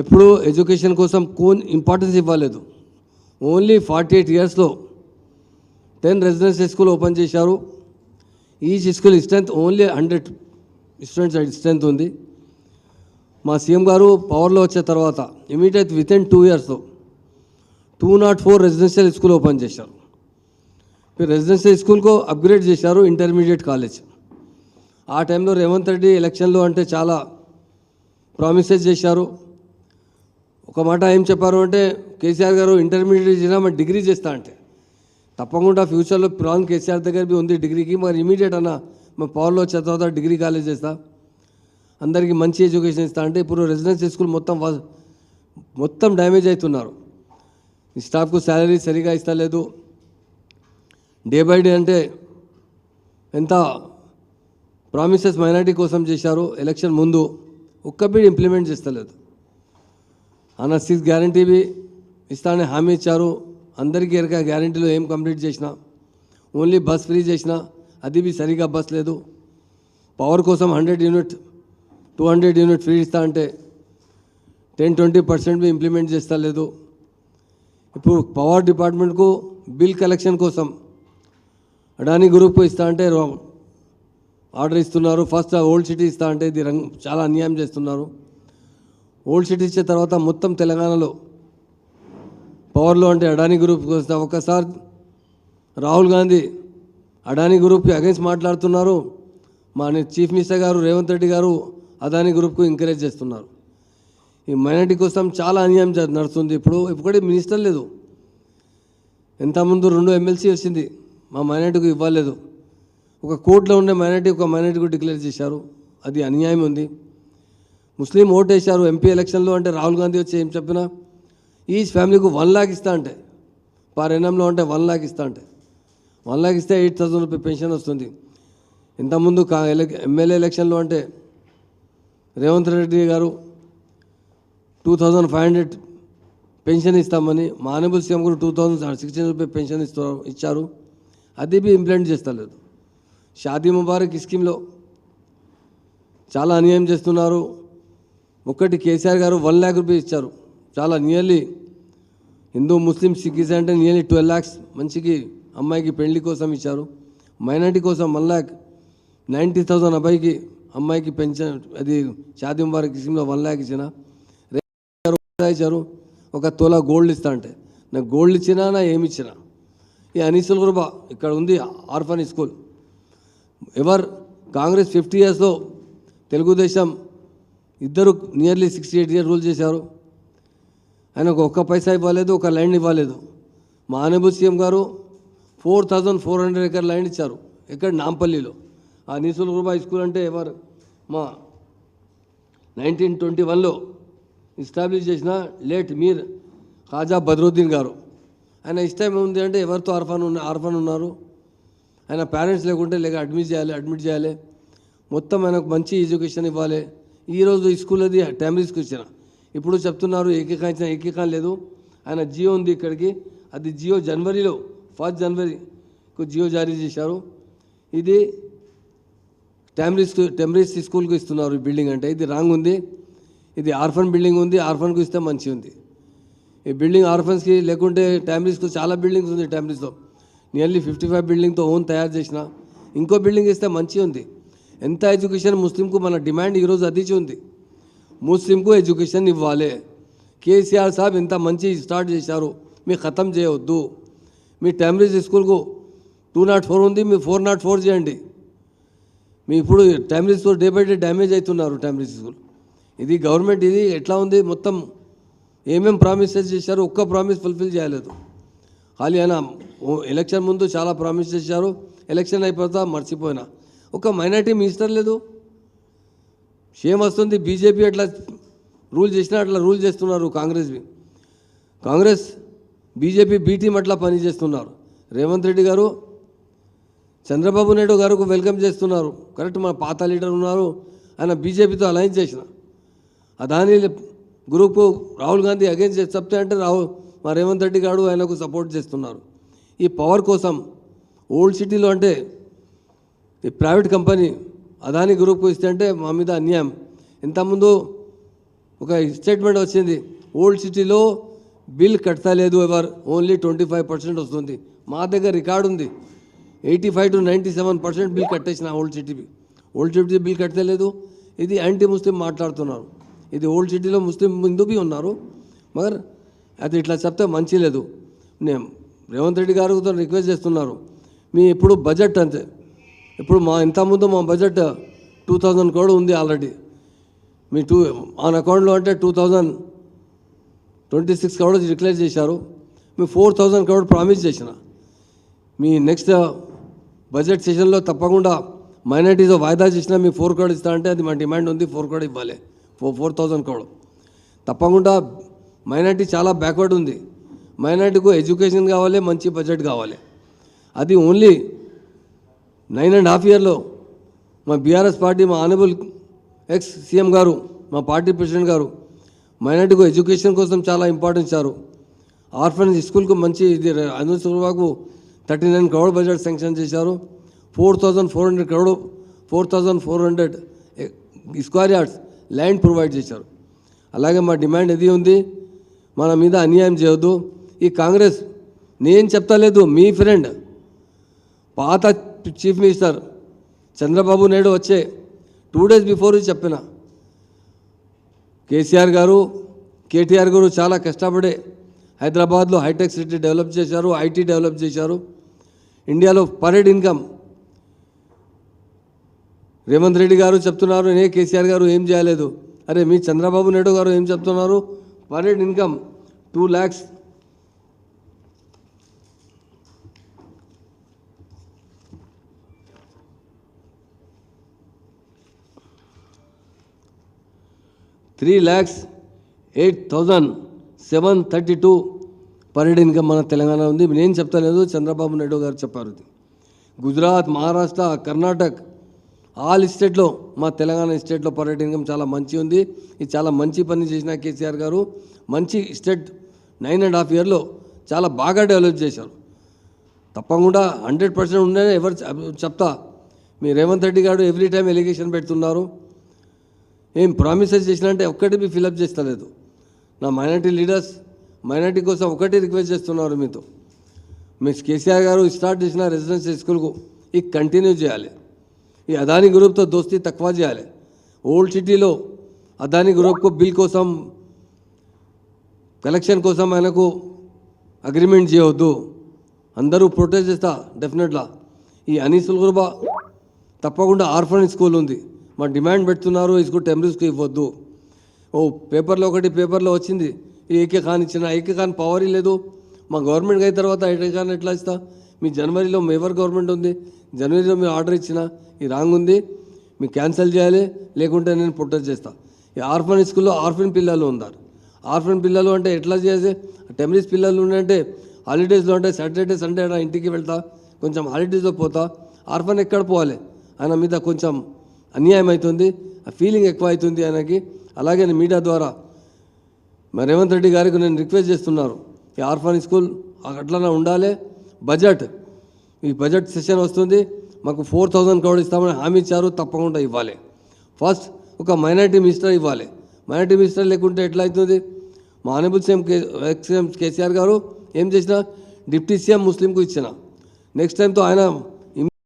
ఎప్పుడు ఎడ్యుకేషన్ కోసం ఇంపార్టెన్స్ ఇవ్వలేదు. ఓన్లీ 48 ఇయర్స్లో 10 రెసిడెన్షియల్ స్కూల్ ఓపెన్ చేశారు. Each school strength only 100 students strength ఉంది. మా సీఎం గారు పవర్లో వచ్చిన తర్వాత ఇమీడియట్ వితిన్ 2 ఇయర్స్లో 204 రెసిడెన్షియల్ స్కూల్ ఓపెన్ చేశారు. రెసిడెన్షియల్ స్కూల్కు అప్గ్రేడ్ చేశారు ఇంటర్మీడియట్ కాలేజ్. ఆ టైంలో రేవంత్ రెడ్డి ఎలక్షన్లో అంటే చాలా ప్రామిసెస్ చేశారు. ఒక మాట ఏం చెప్పారు అంటే, కేసీఆర్ గారు ఇంటర్మీడియట్ చేసినా మరి డిగ్రీ చేస్తా అంటే తప్పకుండా ఫ్యూచర్లో ప్లాన్ కేసీఆర్ దగ్గర ఉంది డిగ్రీకి, మరి ఇమీడియట్ అన్న మా పవర్లో వచ్చిన తర్వాత డిగ్రీ కాలేజ్ చేస్తా, అందరికీ మంచి ఎడ్యుకేషన్ ఇస్తా అంటే ఇప్పుడు రెసిడెన్షియల్ స్కూల్ మొత్తం డ్యామేజ్ అవుతున్నారు. స్టాఫ్కు శాలరీ సరిగా ఇస్తలేదు. డే బై డే అంటే ఎంత ప్రామిసెస్ మైనారిటీ కోసం చేశారు ఎలక్షన్ ముందు, ఒక్క బిడ్ ఇంప్లిమెంట్ చేస్తలేదు. అన్న 6 గ్యారంటీవి ఇస్తానని హామీ ఇచ్చారు. అందరికీ ఎరక గ్యారంటీలో ఏం కంప్లీట్ చేసినా, ఓన్లీ బస్ ఫ్రీ చేసినా అది బి సరిగా బస్ లేదు. పవర్ కోసం 100 యూనిట్ 200 యూనిట్ ఫ్రీ ఇస్తా అంటే 10-20% ఇంప్లిమెంట్ చేస్తా లేదు. ఇప్పుడు పవర్ డిపార్ట్మెంట్కు బిల్ కలెక్షన్ కోసం అడానీ గ్రూప్కు ఇస్తా అంటే ఆర్డర్ ఇస్తున్నారు. ఫస్ట్ ఓల్డ్ సిటీ ఇస్తా అంటే ఇది చాలా అన్యాయం చేస్తున్నారు. ఓల్డ్ సిటీ ఇచ్చిన తర్వాత మొత్తం తెలంగాణలో పవర్లో అంటే అడానీ గ్రూప్కి వస్తే ఒక్కసారి రాహుల్ గాంధీ అడానీ గ్రూప్కి అగైన్స్ మాట్లాడుతున్నారు. మా చీఫ్ మినిస్టర్ గారు రేవంత్ రెడ్డి గారు అదానీ గ్రూప్కు ఎంకరేజ్ చేస్తున్నారు. ఈ మైనారిటీ కోసం చాలా అన్యాయం నడుస్తుంది. ఇప్పుడు మినిస్టర్ లేదు. ఇంతకుముందు 2 ఎమ్మెల్సీ వచ్చింది, మా మైనారిటీకి ఇవ్వలేదు. ఒక కోర్టులో ఉండే మైనారిటీ ఒక మైనారిటీకి డిక్లేర్ చేశారు. అది అన్యాయం ఉంది. ముస్లిం ఓటు వేశారు ఎంపీ ఎలక్షన్లో అంటే రాహుల్ గాంధీ వచ్చి ఏం చెప్పినా ఈచ్ ఫ్యామిలీకు 1 లాక్ ఇస్తా అంటే పర్ ఎన్ఎంలో అంటే 1 లాక్ ఇస్తా అంటే 1 లాక్ ఇస్తే 8,000 రూపాయలు పెన్షన్ వస్తుంది. ఇంతకుముందు ఎమ్మెల్యే ఎలక్షన్లో అంటే రేవంత్ రెడ్డి గారు 2,500 పెన్షన్ ఇస్తామని, మా ఆనబుల్ సీఎం కూడా 2,016 రూపాయలు పెన్షన్ ఇచ్చారు. అది బి ఇంప్లిమెంట్ చేస్తలేదు. షాదీ ముబారక్ స్కీమ్లో చాలా అన్యాయం చేస్తున్నారు. ఒక్కటి కేసీఆర్ గారు 1 లాక్ రూపీస్ ఇచ్చారు. చాలా నియర్లీ హిందూ ముస్లిం సిక్కిస్ అంటే నియర్లీ 12 lakhs మంచికి అమ్మాయికి పెళ్లి కోసం ఇచ్చారు. మైనారిటీ కోసం 1,90,000 అబ్బాయికి అమ్మాయికి పెన్షన్, అది షాదీ ముబారక్ స్కీమ్లో 1 లాక్ ఇచ్చిన. ఇచ్చారు ఒక తోలా గోల్డ్ ఇస్తా అంటే నాకు గోల్డ్ ఇచ్చినా నా ఏమి ఇచ్చినా. ఈ అనిసుల్ గుర్బా ఇక్కడ ఉంది ఆర్ఫన్ స్కూల్. కాంగ్రెస్ 50 ఇయర్స్లో తెలుగుదేశం ఇద్దరు నియర్లీ 68 ఇయర్స్ రూల్ చేశారు. ఆయనకు ఒక్క పైసా ఇవ్వలేదు, ఒక ల్యాండ్ ఇవ్వలేదు. మా ఆనబుల్ సీఎం గారు 4,400 ఎకర్ ల్యాండ్ ఇచ్చారు. ఎక్కడ నాంపల్లిలో. ఆ నిసుల్ గుర్బా స్కూల్ అంటే మా 1921లో ఎస్టాబ్లిష్ చేసిన లేట్ మీర్ ఖాజా బద్రుద్దీన్ గారు. ఆయన ఇష్టం ఉంది అంటే ఎవరితో ఆర్ఫన్ ఉన్నారు, ఆయన పేరెంట్స్ లేకుంటే అడ్మిట్ చేయాలి, మొత్తం ఆయనకు మంచి ఎడ్యుకేషన్ ఇవ్వాలి. ఈరోజు ఈ స్కూల్ అది టైమరీ స్కూల్ ఇచ్చిన. ఇప్పుడు చెప్తున్నారు ఏకీకరణ లేదు. ఆయన జియో ఉంది ఇక్కడికి, అది జియో జనవరిలో 1 జనవరికి జియో జారీ చేశారు. ఇది టైమరీ స్కూల్కి ఇస్తున్నారు ఈ బిల్డింగ్ అంటే. ఇది రాంగ్ ఉంది. ఇది ఆర్ఫన్ బిల్డింగ్ ఉంది, ఆర్ఫన్కు ఇస్తే మంచి ఉంది. ఈ బిల్డింగ్ ఆర్ఫన్స్కి లేకుంటే టైమరీస్కు చాలా బిల్డింగ్స్ ఉంది. టైమరీస్లో నియర్లీ 55 బిల్డింగ్తో ఓన్ తయారు చేసిన. ఇంకో బిల్డింగ్ ఇస్తే మంచి ఉంది. ఎంత ఎడ్యుకేషన్ ముస్లింకు మన డిమాండ్ ఈరోజు అది ఉంది. ముస్లింకు ఎడ్యుకేషన్ ఇవ్వాలి. కేసీఆర్ సాబ్ ఇంత మంచి స్టార్ట్ చేశారు, మీరు ఖతం చేయవద్దు. మీ టైమరీ స్కూల్కు 204 ఉంది, మీ 404 చేయండి. మీ ఇప్పుడు primary school day by day damage అవుతున్నారు. టైమరీ స్కూల్ ఇది గవర్నమెంట్ ఇది ఎట్లా ఉంది, మొత్తం ఏమేం ప్రామిసెస్ చేశారు, ఒక్క ప్రామిస్ ఫుల్ఫిల్ చేయలేదు. ఖాళీ అయినా ఎలక్షన్ ముందు చాలా ప్రామిస్ చేశారు, ఎలక్షన్ అయిపోతా మర్చిపోయినా. ఒక మైనారిటీ మినిస్టర్ లేదు. షేమ్ వస్తుంది. బీజేపీ అట్లా రూల్ చేసినా అట్లా రూల్ చేస్తున్నారు. కాంగ్రెస్ బీజేపీ బీ టీం అట్లా పనిచేస్తున్నారు. రేవంత్ రెడ్డి గారు చంద్రబాబు నాయుడు గారికి వెల్కమ్ చేస్తున్నారు. కరెక్ట్, మన పాత లీడర్ ఉన్నారు, ఆయన బీజేపీతో అలయన్స్ చేసిన. అదానీ గ్రూపు రాహుల్ గాంధీ అగైన్స్ చెప్తే అంటే మా రేవంత్ రెడ్డి గారు ఆయనకు సపోర్ట్ చేస్తున్నారు. ఈ పవర్ కోసం ఓల్డ్ సిటీలో అంటే ఈ ప్రైవేట్ కంపెనీ అదానీ గ్రూప్కు ఇస్తే అంటే మా మీద అన్యాయం. ఇంతకుముందు ఒక స్టేట్మెంట్ వచ్చింది, ఓల్డ్ సిటీలో బిల్ కట్టలేదు ఎవరు, ఓన్లీ 25% వస్తుంది. మా దగ్గర రికార్డు ఉంది, 85 to 97% బిల్ కట్టేసిన ఓల్డ్ సిటీ బిల్ కట్టలేదు. ఇది యాంటీ ముస్లిం మాట్లాడుతున్నారు. ఇది ఓల్డ్ సిటీలో ముస్లిం హిందూ బి ఉన్నారు, మగర్ అది ఇట్లా చెప్తే మంచి లేదు. నేను రేవంత్ రెడ్డి గారితో రిక్వెస్ట్ చేస్తున్నారు, మీ ఇప్పుడు బడ్జెట్ అంతే, ఇప్పుడు ఇంతకుముందు మా బడ్జెట్ 2000 crore ఉంది ఆల్రెడీ. మీ ఆన్ అకౌంట్లో అంటే 2026 crore డిక్లేర్ చేశారు. మీ 4000 crore ప్రామిస్ చేసిన. మీ నెక్స్ట్ బడ్జెట్ సెషన్లో తప్పకుండా మైనార్టీస్ వాయిదా చేసినా మీ 4 crore ఇస్తా అంటే అది మా డిమాండ్ ఉంది, 4 crore ఇవ్వాలి, 4000 crore తప్పకుండా. మైనార్టీ చాలా బ్యాక్వర్డ్ ఉంది, మైనార్టీకు ఎడ్యుకేషన్ కావాలి, మంచి బడ్జెట్ కావాలి. అది ఓన్లీ 9.5 years మా బీఆర్ఎస్ పార్టీ, మా ఆనరబుల్ ఎక్స్ సీఎం గారు, మా పార్టీ ప్రెసిడెంట్ గారు మైనార్టీకు ఎడ్యుకేషన్ కోసం చాలా ఇంపార్టెన్స్ ఇచ్చారు. ఆర్ఫన్ స్కూల్కు మంచి ఇది అనుసూర్వాకు 39 crore బడ్జెట్ శాంక్షన్ చేశారు. 4,400 స్క్వేర్ యార్డ్స్ ల్యాండ్ ప్రొవైడ్ చేశారు. అలాగే మా డిమాండ్ ఇది ఉంది, మన మీద అన్యాయం చేయొద్దు. ఈ కాంగ్రెస్ నేను చెప్తలేదు, మీ ఫ్రెండ్ పాత చీఫ్ మినిస్టర్ చంద్రబాబు నాయుడు వచ్చే 2 days బిఫోర్ చెప్పిన, కేసీఆర్ గారు కేటీఆర్ గారు చాలా కష్టపడే హైదరాబాద్లో హైటెక్ సిటీ డెవలప్ చేశారు, ఐటీ డెవలప్ చేశారు. ఇండియాలో పర్ ఇన్కమ్ రేవంత్ రెడ్డి గారు చెప్తున్నారు, నే కేసీఆర్ గారు ఏం చేయలేదు. అరే మీ చంద్రబాబు నాయుడు గారు ఏం చెప్తున్నారు, per income 2 lakhs. $3,08,732 per head income మన తెలంగాణ ఉంది. నేను చెప్తలేదు, చంద్రబాబు నాయుడు గారు చెప్పారు. గుజరాత్, మహారాష్ట్ర, కర్ణాటక ఆల్ స్టేట్లో, మా తెలంగాణ స్టేట్లో పర్ హెడ్ ఇన్కమ్ చాలా మంచి ఉంది. ఇది చాలా మంచి పని చేసిన కేసీఆర్ గారు. మంచి స్టేట్ 9.5 years చాలా బాగా డెవలప్ చేశారు. తప్పకుండా 100% ఉండేనే ఎవరు చెప్తా. మీ రేవంత్ రెడ్డి గారు ఎవ్రీ టైం ఎలిగేషన్ పెడుతున్నారు, ఏం ప్రామిసెస్ చేసినంటే ఒక్కటి మీ ఫిలప్ చేస్తలేదు. నా మైనార్టీ లీడర్స్ మైనార్టీ కోసం ఒకటి రిక్వెస్ట్ చేస్తున్నారు మీతో, మీ కేసీఆర్ గారు స్టార్ట్ చేసిన రెసిడెన్షియల్ స్కూల్కు ఇది కంటిన్యూ చేయాలి. ఈ అదానీ గ్రూప్తో దోస్తీ తక్కువ చేయాలి. ఓల్డ్ సిటీలో అదానీ గ్రూప్కు బిల్ కోసం కలెక్షన్ కోసం ఆయనకు అగ్రిమెంట్ చేయవద్దు. అందరూ ప్రొటెస్ట్ చేస్తా డెఫినెట్గా. ఈ అనీసుల్ గురుబా తప్పకుండా ఆర్ఫన్ స్కూల్ ఉంది, మా డిమాండ్ పెడుతున్నారు, ఇసుకు టెంపరీస్కు ఇవ్వద్దు. పేపర్లో వచ్చింది, ఈ ఏకే ఖాన్ ఇచ్చిన, ఏకే ఖాన్ పవర్ లేదు. మా గవర్నమెంట్ అయిన తర్వాత ఏకే ఖాన్ ఎట్లా ఇస్తా? మీ జనవరిలో ఎవరు గవర్నమెంట్ ఉంది, జనవరిలో మీరు ఆర్డర్ ఇచ్చిన, ఈ రాంగ్ ఉంది, మీకు క్యాన్సిల్ చేయాలి, లేకుంటే నేను ప్రొటెస్ట్ చేస్తా. ఈ ఆర్ఫన్ స్కూల్లో ఆర్ఫన్ పిల్లలు ఉన్నారు. ఆర్ఫన్ పిల్లలు అంటే ఎట్లా చేసే, టెంపరీస్ పిల్లలు ఉన్నాయంటే హాలిడేస్లో అంటే సాటర్డే సండే ఇంటికి వెళ్తా, కొంచెం హాలిడేస్లో పోతా. ఆర్ఫన్ ఎక్కడ పోవాలి? ఆయన మీద కొంచెం అన్యాయం అవుతుంది, ఆ ఫీలింగ్ ఎక్కువ అవుతుంది ఆయనకి. అలాగే మీడియా ద్వారా మరి రేవంత్ రెడ్డి గారికి నేను రిక్వెస్ట్ చేస్తున్నారు, ఈ ఆర్ఫన్ స్కూల్ అట్లనే ఉండాలి. ఈ బడ్జెట్ సెషన్ వస్తుంది, మాకు 4,000 crore ఇస్తామని హామీ ఇచ్చారు, తప్పకుండా ఇవ్వాలి. ఫస్ట్ ఒక మైనార్టీ మినిస్టర్ ఇవ్వాలి. మైనార్టీ మినిస్టర్ లేకుంటే ఎట్లా అవుతుంది? మా ఆనరబుల్ సీఎం కేసీఆర్ గారు ఏం చేసినా డిప్యూటీ సీఎం ముస్లింకు ఇచ్చిన, నెక్స్ట్ టైంతో ఆయన